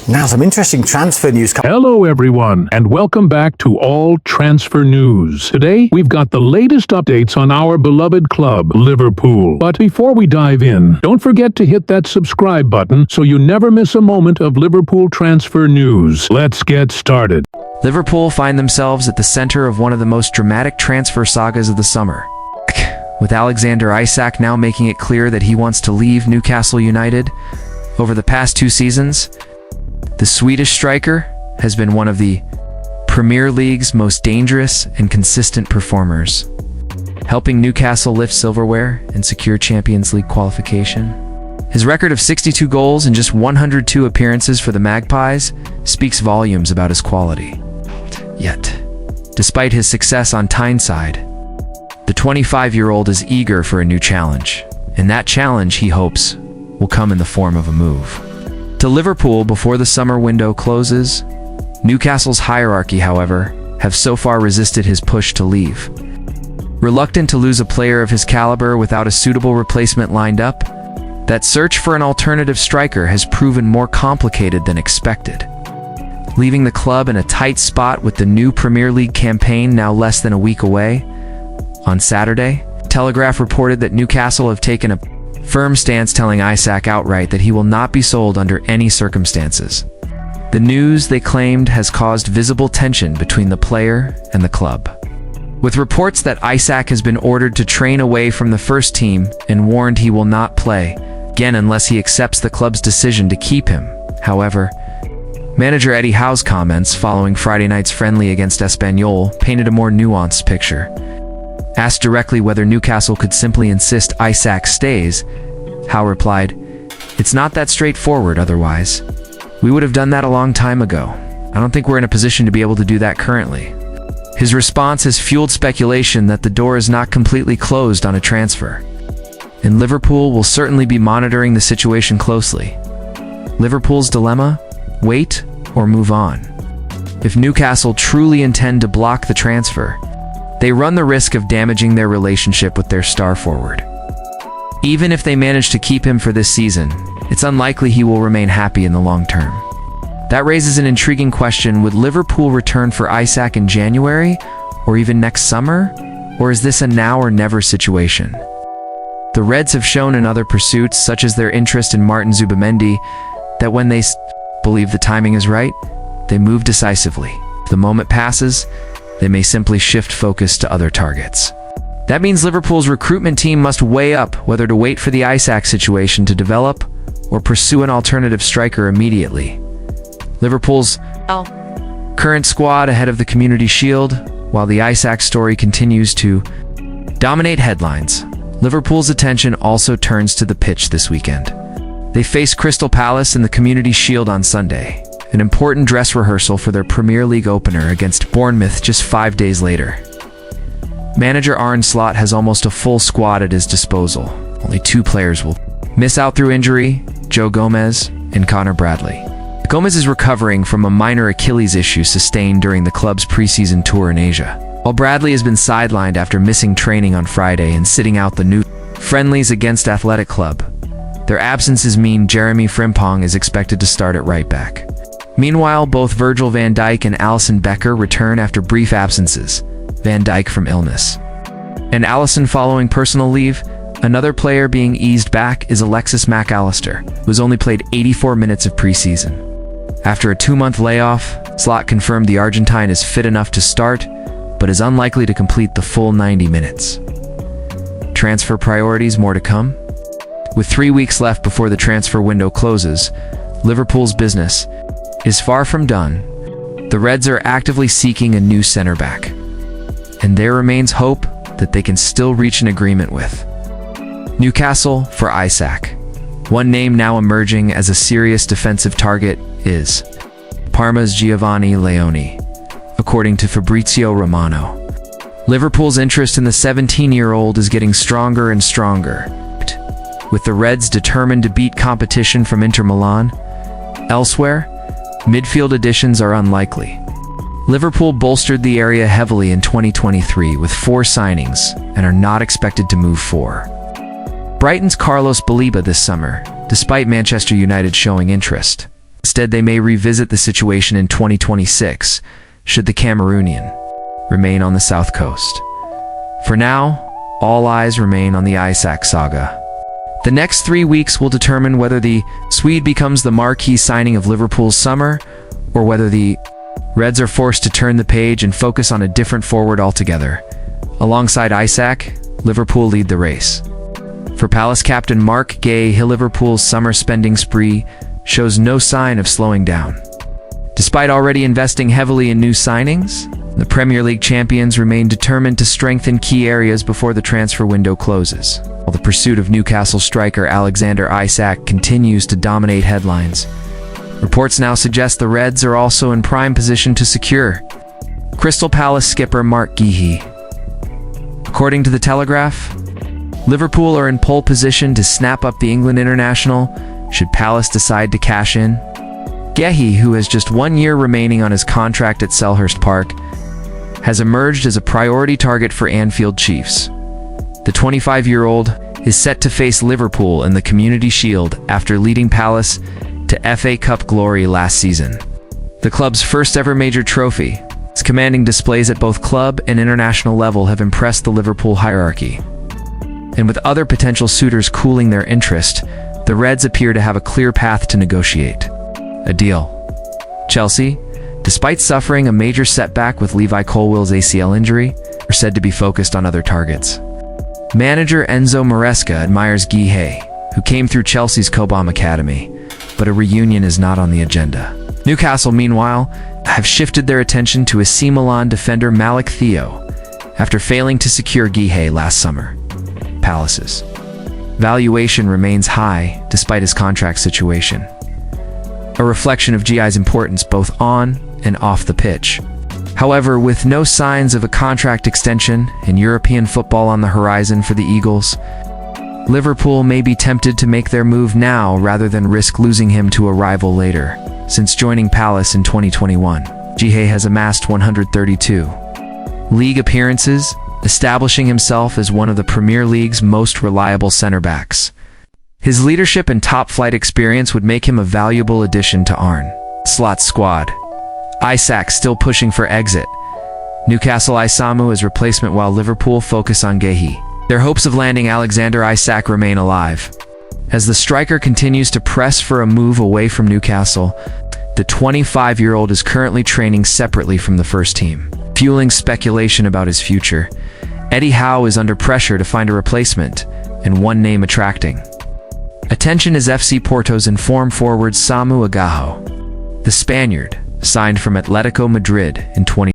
Now, some interesting transfer news. Hello, everyone, and welcome back to All Transfer News. Today, we've got the latest updates on our beloved club, Liverpool. But before we dive in, don't forget to hit that subscribe button so you never miss a moment of Liverpool transfer news. Let's get started. Liverpool find themselves at the center of one of the most dramatic transfer sagas of the summer. With Alexander Isak now making it clear that he wants to leave Newcastle United. Over the past 2 seasons, the Swedish striker has been one of the Premier League's most dangerous and consistent performers, helping Newcastle lift silverware and secure Champions League qualification. His record of 62 goals in just 102 appearances for the Magpies speaks volumes about his quality. Yet, despite his success on Tyneside, the 25-year-old is eager for a new challenge, and that challenge, he hopes, will come in the form of a move to Liverpool before the summer window closes. Newcastle's hierarchy, however, have so far resisted his push to leave. Reluctant to lose a player of his caliber without a suitable replacement lined up, that search for an alternative striker has proven more complicated than expected. Leaving the club in a tight spot with the new Premier League campaign now less than a week away, on Saturday, Telegraph reported that Newcastle have taken a firm stance, telling Isak outright that he will not be sold under any circumstances. The news, they claimed, has caused visible tension between the player and the club, with reports that Isak has been ordered to train away from the first team and warned he will not play again unless he accepts the club's decision to keep him. However, manager Eddie Howe's comments following Friday night's friendly against Espanyol painted a more nuanced picture. Asked directly whether Newcastle could simply insist Isak stays, Howe replied, "It's not that straightforward otherwise. We would have done that a long time ago. I don't think we're in a position to be able to do that currently." His response has fueled speculation that the door is not completely closed on a transfer, and Liverpool will certainly be monitoring the situation closely. Liverpool's dilemma? Wait or move on? If Newcastle truly intend to block the transfer, they run the risk of damaging their relationship with their star forward. Even if they manage to keep him for this season, it's unlikely he will remain happy in the long term. That raises an intriguing question: would Liverpool return for Isak in January, or even next summer? Or is this a now or never situation? The Reds have shown in other pursuits, such as their interest in Martin Zubimendi, that when they believe the timing is right, they move decisively. If the moment passes, they may simply shift focus to other targets. That means Liverpool's recruitment team must weigh up whether to wait for the Isak situation to develop or pursue an alternative striker immediately. Liverpool's current squad ahead of the Community Shield, while the Isak story continues to dominate headlines, Liverpool's attention also turns to the pitch this weekend. They face Crystal Palace in the Community Shield on Sunday, an important dress rehearsal for their Premier League opener against Bournemouth just 5 days later. Manager Arne Slot has almost a full squad at his disposal. Only 2 players will miss out through injury: Joe Gomez and Connor Bradley. Gomez is recovering from a minor Achilles issue sustained during the club's preseason tour in Asia, while Bradley has been sidelined after missing training on Friday and sitting out the new friendlies against Athletic Club. Their absences mean Jeremy Frimpong is expected to start at right back. Meanwhile, both Virgil van Dijk and Allison Becker return after brief absences, Van Dijk from illness, and Allison following personal leave. Another player being eased back is Alexis Mac Allister, who has only played 84 minutes of preseason. After a 2-month layoff, Slot confirmed the Argentine is fit enough to start, but is unlikely to complete the full 90 minutes. Transfer priorities: more to come. With 3 weeks left before the transfer window closes, Liverpool's business is far from done. The Reds are actively seeking a new center back, and there remains hope that they can still reach an agreement with Newcastle for Isak. One name now emerging as a serious defensive target is Parma's Giovani Leone, according to Fabrizio Romano. Liverpool's interest in the 17-year-old is getting stronger and stronger, with the Reds determined to beat competition from Inter Milan. Elsewhere, midfield additions are unlikely. Liverpool bolstered the area heavily in 2023 with 4 signings and are not expected to move 4. Brighton's Carlos Baleba this summer, despite Manchester United showing interest. Instead, they may revisit the situation in 2026, should the Cameroonian remain on the south coast. For now, all eyes remain on the Isak saga. The next 3 weeks will determine whether the Swede becomes the marquee signing of Liverpool's summer, or whether the Reds are forced to turn the page and focus on a different forward altogether. Alongside Isak, Liverpool lead the race. For Palace captain Mark Guéhi, Liverpool's summer spending spree shows no sign of slowing down. Despite already investing heavily in new signings, the Premier League champions remain determined to strengthen key areas before the transfer window closes. While the pursuit of Newcastle striker Alexander Isak continues to dominate headlines, reports now suggest the Reds are also in prime position to secure Crystal Palace skipper Mark Guéhi. According to The Telegraph, Liverpool are in pole position to snap up the England international should Palace decide to cash in. Guéhi, who has just 1 year remaining on his contract at Selhurst Park, has emerged as a priority target for Anfield Chiefs. The 25-year-old is set to face Liverpool in the Community Shield after leading Palace to FA Cup glory last season. The club's first ever major trophy, its commanding displays at both club and international level have impressed the Liverpool hierarchy. And with other potential suitors cooling their interest, the Reds appear to have a clear path to negotiate a deal. Chelsea, despite suffering a major setback with Levi Colwill's ACL injury, are said to be focused on other targets. Manager Enzo Maresca admires Guéhi, who came through Chelsea's Cobham Academy, but a reunion is not on the agenda. Newcastle, meanwhile, have shifted their attention to AC Milan defender Malik Theo after failing to secure Guéhi last summer. Palace's valuation remains high despite his contract situation, a reflection of GI's importance both on and off the pitch. However, with no signs of a contract extension and European football on the horizon for the Eagles, Liverpool may be tempted to make their move now rather than risk losing him to a rival later. Since joining Palace in 2021, Guéhi has amassed 132 league appearances, establishing himself as one of the Premier League's most reliable center-backs. His leadership and top-flight experience would make him a valuable addition to Arne Slot's squad. Isak still pushing for exit. Newcastle Isamu as replacement while Liverpool focus on Guéhi. Their hopes of landing Alexander Isak remain alive. As the striker continues to press for a move away from Newcastle, the 25-year-old is currently training separately from the first team, fueling speculation about his future. Eddie Howe is under pressure to find a replacement, and one name attracting attention is FC Porto's informed forward Samu Agaho. The Spaniard, signed from Atletico Madrid in 2020.